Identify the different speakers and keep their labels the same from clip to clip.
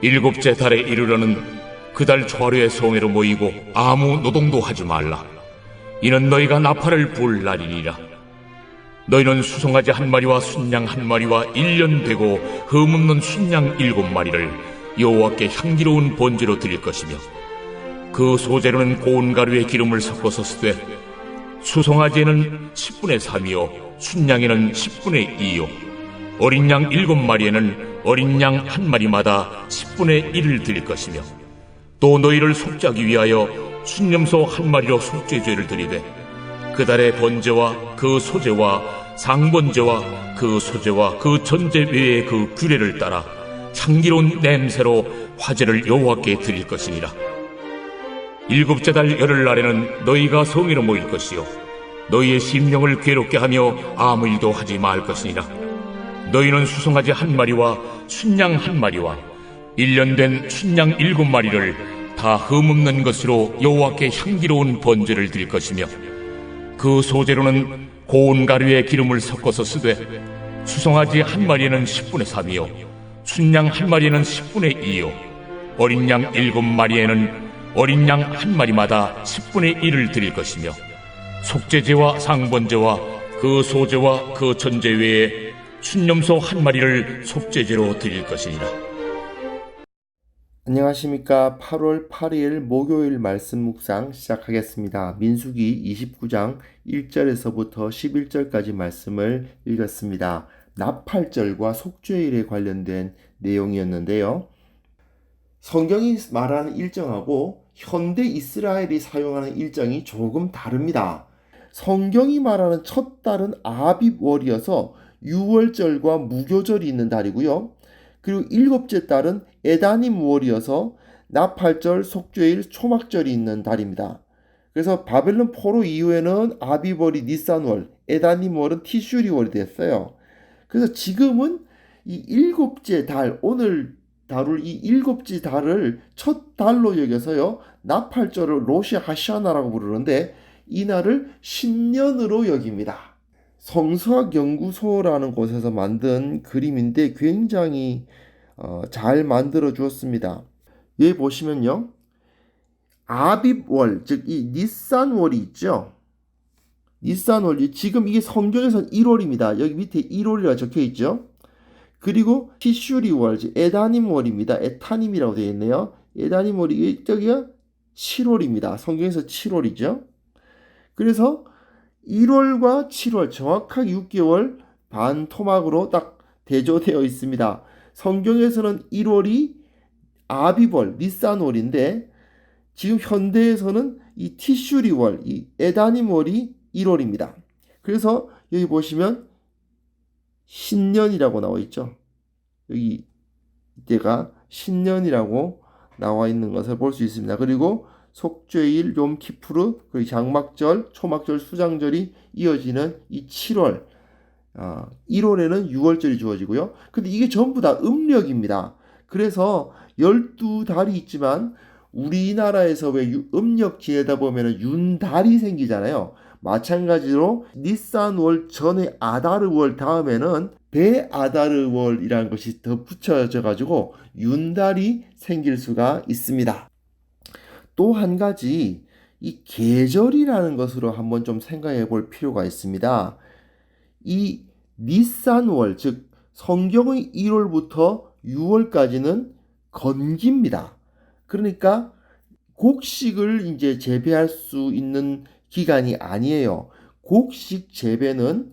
Speaker 1: 일곱째 달에 이르러는 그 달 초하루에 성회로 모이고 아무 노동도 하지 말라. 이는 너희가 나팔을 불 날이니라. 너희는 수송아지 한 마리와 순양 한 마리와 1년 되고 흠없는 순양 7마리를 여호와께 향기로운 번제로 드릴 것이며, 그 소재로는 고운 가루에 기름을 섞어서 쓰되, 수송아지에는 10분의 3이요 순양에는 10분의 2요 어린 양 7마리에는 어린 양 한 마리마다 10분의 1을 드릴 것이며, 또 너희를 속죄하기 위하여 순념소 한 마리로 속죄죄를 드리되, 그 달의 번제와 그 소제와 상번제와 그 소제와 그 전제 외의 그 규례를 따라 향기로운 냄새로 화제를 여호와께 드릴 것이니라. 일곱째 달 열흘날에는 너희가 성회로 모일 것이요 너희의 심령을 괴롭게 하며 아무 일도 하지 말 것이니라. 너희는 수송아지 한 마리와 순양 한 마리와 1년 된 순양 7마리를 다 흠없는 것으로 여호와께 향기로운 번제를 드릴 것이며, 그 소재로는 고운 가루에 기름을 섞어서 쓰되, 수송아지 한 마리에는 10분의 3이요 순양 한 마리에는 10분의 2요 어린 양 7마리에는 어린 양 한 마리마다 10분의 1을 드릴 것이며, 속죄제와 상번제와 그 소제와 그 전제 외에 순념소 한 마리를 속죄제로 드릴 것이니라.
Speaker 2: 안녕하십니까. 8월 8일 목요일 말씀 묵상 시작하겠습니다. 민수기 29장 1절에서부터 11절까지 말씀을 읽었습니다. 나팔절과 속죄일에 관련된 내용이었는데요. 성경이 말하는 일정하고 현대 이스라엘이 사용하는 일정이 조금 다릅니다. 성경이 말하는 첫 달은 아빕월이어서 유월절과 무교절이 있는 달이고요. 그리고 일곱째 달은 에다님월이어서 나팔절, 속죄일, 초막절이 있는 달입니다. 그래서 바벨론 포로 이후에는 아비월이 니산월, 에다님월은 티슈리월이 됐어요. 그래서 지금은 이 일곱째 달, 오늘 다룰 이 일곱째 달을 첫 달로 여겨서요, 나팔절을 로시 하샤나라고 부르는데 이 날을 신년으로 여깁니다. 성서학연구소라는 곳에서 만든 그림인데 굉장히 잘 만들어 주었습니다. 여기 보시면요, 아빕월, 즉 이 니산월이 있죠. 니산월이 지금 이게 성경에서는 1월입니다. 여기 밑에 1월이라 적혀 있죠. 그리고 티슈리월, 즉 에다님월입니다. 에타님이라고 되어 있네요. 에다님월이 저기가 7월입니다. 성경에서 7월이죠. 그래서 1월과 7월 정확하게 6개월 반 토막으로 딱 대조되어 있습니다. 성경에서는 1월이 아비월, 니산월인데 지금 현대에서는 이 티슈리월, 이 에다님월이 1월입니다. 그래서 여기 보시면 신년이라고 나와 있죠. 여기 이때가 신년이라고 나와 있는 것을 볼 수 있습니다. 그리고 속죄일, 욤키푸르, 그리고 장막절, 초막절, 수장절이 이어지는 이 7월, 1월에는 6월절이 주어지고요. 근데 이게 전부 다 음력입니다. 그래서 12달이 있지만 우리나라에서 왜 음력 지내다 보면 윤달이 생기잖아요. 마찬가지로 니산월 전에 아다르월 다음에는 베아다르월이라는 것이 더 붙여져 가지고 윤달이 생길 수가 있습니다. 또 한 가지, 이 계절이라는 것으로 한번 좀 생각해 볼 필요가 있습니다. 이 니산월, 즉 성경의 1월부터 6월까지는 건기입니다. 그러니까 곡식을 이제 재배할 수 있는 기간이 아니에요. 곡식 재배는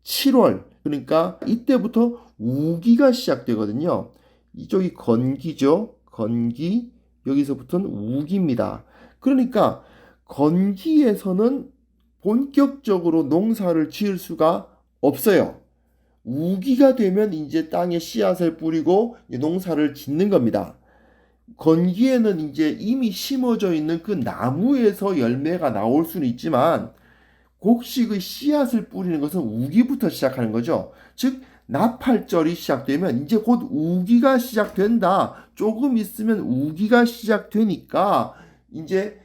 Speaker 2: 7월, 그러니까 이때부터 우기가 시작되거든요. 이쪽이 건기죠. 건기, 여기서부터는 우기입니다. 그러니까 건기에서는 본격적으로 농사를 지을 수가 없어요. 우기가 되면 이제 땅에 씨앗을 뿌리고 농사를 짓는 겁니다. 건기에는 이제 이미 심어져 있는 그 나무에서 열매가 나올 수는 있지만 곡식의 씨앗을 뿌리는 것은 우기부터 시작하는 거죠. 즉 나팔절이 시작되면 이제 곧 우기가 시작된다. 조금 있으면 우기가 시작되니까 이제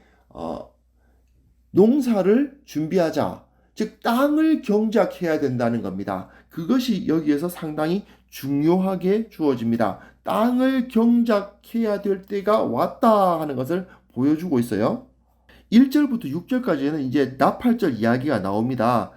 Speaker 2: 농사를 준비하자. 즉 땅을 경작해야 된다는 겁니다. 그것이 여기에서 상당히 중요하게 주어집니다. 땅을 경작해야 될 때가 왔다 하는 것을 보여주고 있어요. 1절부터 6절까지는 이제 나팔절 이야기가 나옵니다.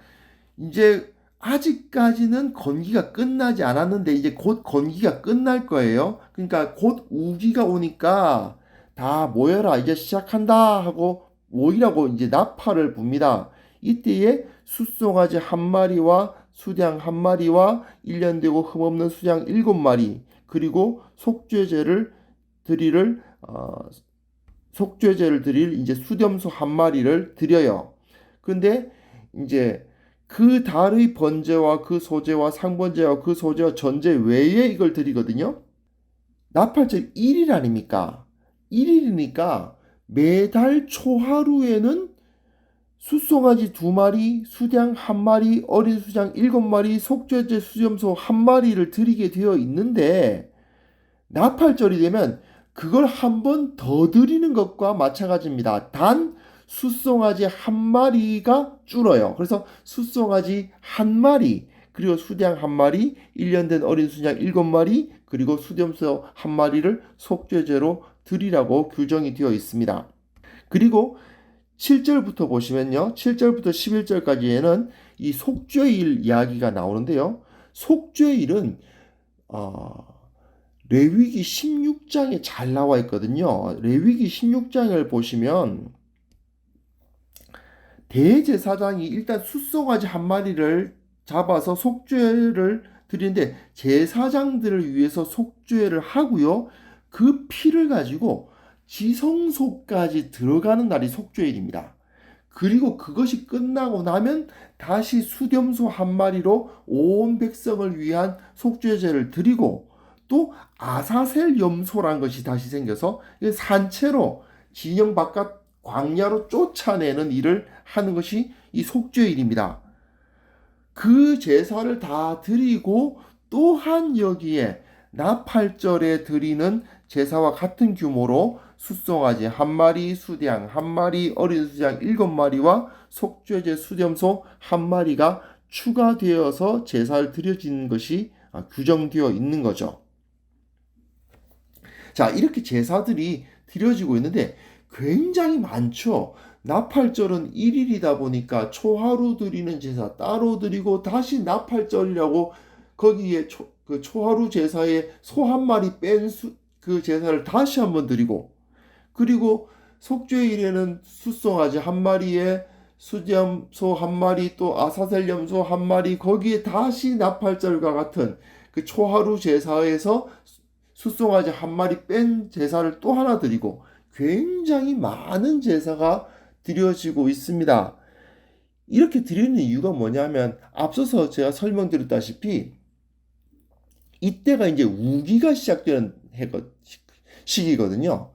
Speaker 2: 이제 아직까지는 건기가 끝나지 않았는데 이제 곧 건기가 끝날 거예요. 그러니까 곧 우기가 오니까 다 모여라 이제 시작한다 하고 모이라고 이제 나팔을 붑니다. 이때에 숫송아지 한 마리와 수량 한 마리와 1년 되고 흠없는 수량 7마리 그리고 속죄제를 드릴 이제 수렴소 한 마리를 드려요. 근데 이제 그 달의 번제와 그 소제와 상번제와 그 소제와 전제 외에 이걸 드리거든요. 나팔절 1일 아닙니까? 1일이니까 매달 초하루에는 숫송아지 2마리, 수량 1마리, 어린 수장 7마리, 속죄제 수염소 1마리를 드리게 되어 있는데 나팔절이 되면 그걸 한 번 더 드리는 것과 마찬가지입니다. 단 숫송아지 1마리가 줄어요. 그래서 숫송아지 1마리, 그리고 수량 1마리, 1년 된 어린 수장 7마리, 그리고 수염소 1마리를 속죄제로 드리라고 규정이 되어 있습니다. 그리고 7절부터 보시면요. 7절부터 11절까지에는 이 속죄일 이야기가 나오는데요. 속죄일은 레위기 16장에 잘 나와 있거든요. 레위기 16장을 보시면 대제사장이 일단 숫송아지 1마리를 잡아서 속죄를 드리는데 제사장들을 위해서 속죄를 하고요. 그 피를 가지고 지성소까지 들어가는 날이 속죄일입니다. 그리고 그것이 끝나고 나면 다시 수렴소 1마리로 온 백성을 위한 속죄제를 드리고 또 아사셀 염소란 것이 다시 생겨서 산채로 진영 바깥 광야로 쫓아내는 일을 하는 것이 이 속죄일입니다. 그 제사를 다 드리고 또한 여기에 나팔절에 드리는 제사와 같은 규모로 숫송아지 1마리, 수량 1마리, 어린 수장 7마리와 속죄제 수렴소 1마리가 추가되어서 제사를 드려지는 것이 규정되어 있는 거죠. 자, 이렇게 제사들이 드려지고 있는데 굉장히 많죠. 나팔절은 1일이다 보니까 초하루 드리는 제사 따로 드리고 다시 나팔절이라고 거기에 그 초하루 제사에 소 1마리 뺀 그 제사를 다시 한번 드리고 그리고 속죄일에는 숫송아지 1마리에 수염소 1마리 또 아사셀 염소 1마리 거기에 다시 나팔절과 같은 그 초하루 제사에서 숫송아지 1마리 뺀 제사를 또 하나 드리고 굉장히 많은 제사가 드려지고 있습니다. 이렇게 드리는 이유가 뭐냐면 앞서서 제가 설명드렸다시피 이때가 이제 우기가 시작되는 시기거든요.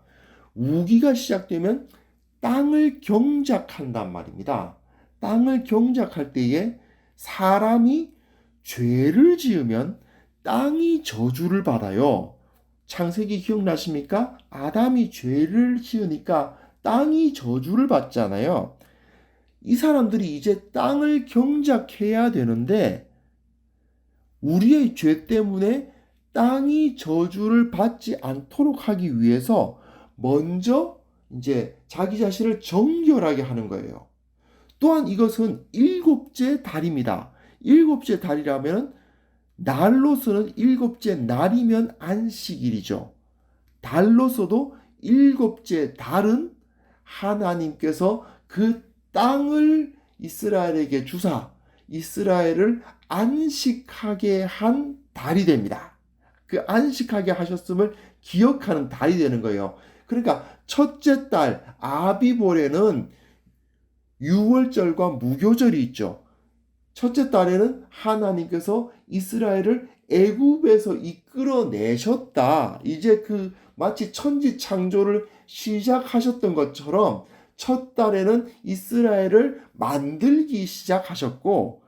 Speaker 2: 우기가 시작되면 땅을 경작한단 말입니다. 땅을 경작할 때에 사람이 죄를 지으면 땅이 저주를 받아요. 창세기 기억나십니까? 아담이 죄를 지으니까 땅이 저주를 받잖아요. 이 사람들이 이제 땅을 경작해야 되는데 우리의 죄 때문에 땅이 저주를 받지 않도록 하기 위해서 먼저 이제 자기 자신을 정결하게 하는 거예요. 또한 이것은 7째 달입니다. 7째 달이라면 날로서는 7째 날이면 안식일이죠. 달로서도 7째 달은 하나님께서 그 땅을 이스라엘에게 주사 이스라엘을 안식하게 한 달이 됩니다. 그 안식하게 하셨음을 기억하는 달이 되는 거예요. 그러니까 첫째 달 아비볼에는 유월절과 무교절이 있죠. 첫째 달에는 하나님께서 이스라엘을 애굽에서 이끌어내셨다. 이제 그 마치 천지 창조를 시작하셨던 것처럼 첫 달에는 이스라엘을 만들기 시작하셨고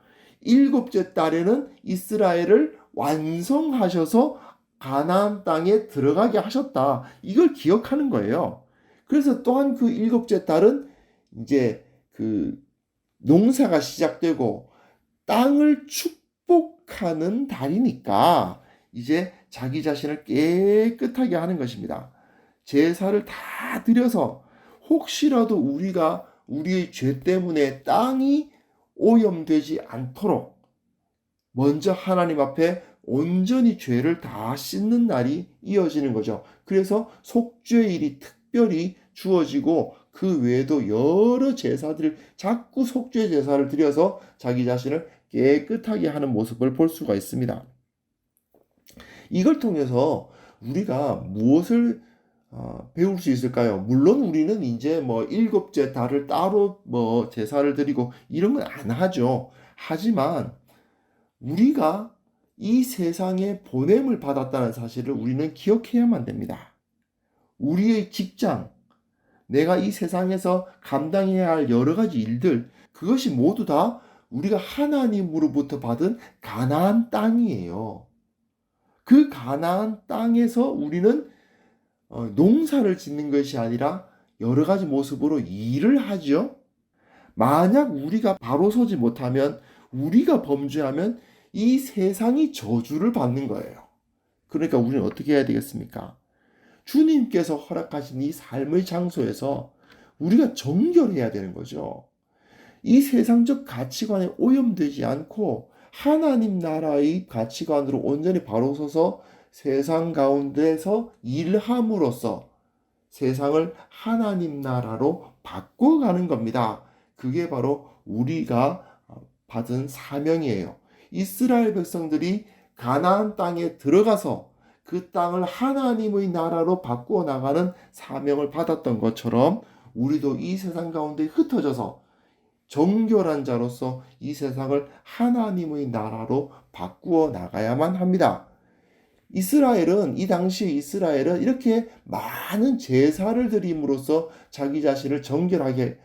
Speaker 2: 7째 달에는 이스라엘을 완성하셔서 가나안 땅에 들어가게 하셨다. 이걸 기억하는 거예요. 그래서 또한 그 7째 달은 이제 그 농사가 시작되고 땅을 축복하는 달이니까 이제 자기 자신을 깨끗하게 하는 것입니다. 제사를 다 드려서 혹시라도 우리가 우리의 죄 때문에 땅이 오염되지 않도록 먼저 하나님 앞에 온전히 죄를 다 씻는 날이 이어지는 거죠. 그래서 속죄일이 특별히 주어지고 그 외에도 여러 제사들을 자꾸 속죄 제사를 드려서 자기 자신을 깨끗하게 하는 모습을 볼 수가 있습니다. 이걸 통해서 우리가 무엇을 배울 수 있을까요? 물론 우리는 이제 뭐 일곱째 달을 따로 뭐 제사를 드리고 이런 건 안 하죠. 하지만 우리가 이 세상에 보냄을 받았다는 사실을 우리는 기억해야만 됩니다. 우리의 직장, 내가 이 세상에서 감당해야 할 여러 가지 일들, 그것이 모두 다 우리가 하나님으로부터 받은 가나안 땅이에요. 그 가나안 땅에서 우리는 농사를 짓는 것이 아니라 여러 가지 모습으로 일을 하죠. 만약 우리가 바로 서지 못하면, 우리가 범죄하면 이 세상이 저주를 받는 거예요. 그러니까 우리는 어떻게 해야 되겠습니까? 주님께서 허락하신 이 삶의 장소에서 우리가 정결해야 되는 거죠. 이 세상적 가치관에 오염되지 않고 하나님 나라의 가치관으로 온전히 바로 서서 세상 가운데서 일함으로써 세상을 하나님 나라로 바꿔가는 겁니다. 그게 바로 우리가 받은 사명이에요. 이스라엘 백성들이 가나안 땅에 들어가서 그 땅을 하나님의 나라로 바꾸어 나가는 사명을 받았던 것처럼 우리도 이 세상 가운데 흩어져서 정결한 자로서 이 세상을 하나님의 나라로 바꾸어 나가야만 합니다. 이 당시에 이스라엘은 이렇게 많은 제사를 드림으로써 자기 자신을 정결하게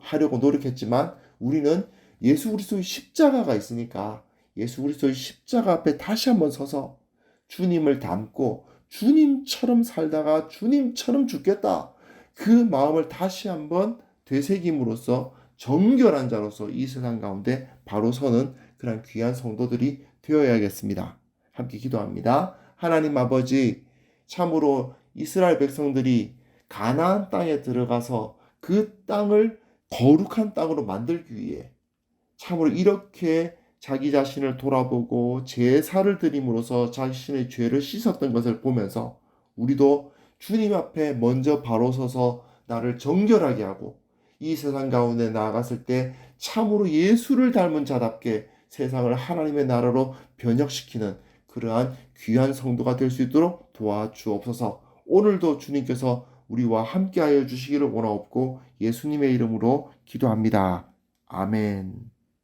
Speaker 2: 하려고 노력했지만 우리는 예수 그리스도의 십자가가 있으니까 예수 그리스도의 십자가 앞에 다시 한번 서서 주님을 닮고 주님처럼 살다가 주님처럼 죽겠다. 그 마음을 다시 한번 되새김으로써 정결한 자로서 이 세상 가운데 바로 서는 그런 귀한 성도들이 되어야겠습니다. 함께 기도합니다. 하나님 아버지, 참으로 이스라엘 백성들이 가나안 땅에 들어가서 그 땅을 거룩한 땅으로 만들기 위해 참으로 이렇게 자기 자신을 돌아보고 제사를 드림으로써 자신의 죄를 씻었던 것을 보면서 우리도 주님 앞에 먼저 바로 서서 나를 정결하게 하고 이 세상 가운데 나아갔을 때 참으로 예수를 닮은 자답게 세상을 하나님의 나라로 변혁시키는 그러한 귀한 성도가 될 수 있도록 도와주옵소서. 오늘도 주님께서 우리와 함께하여 주시기를 원하옵고 예수님의 이름으로 기도합니다. 아멘.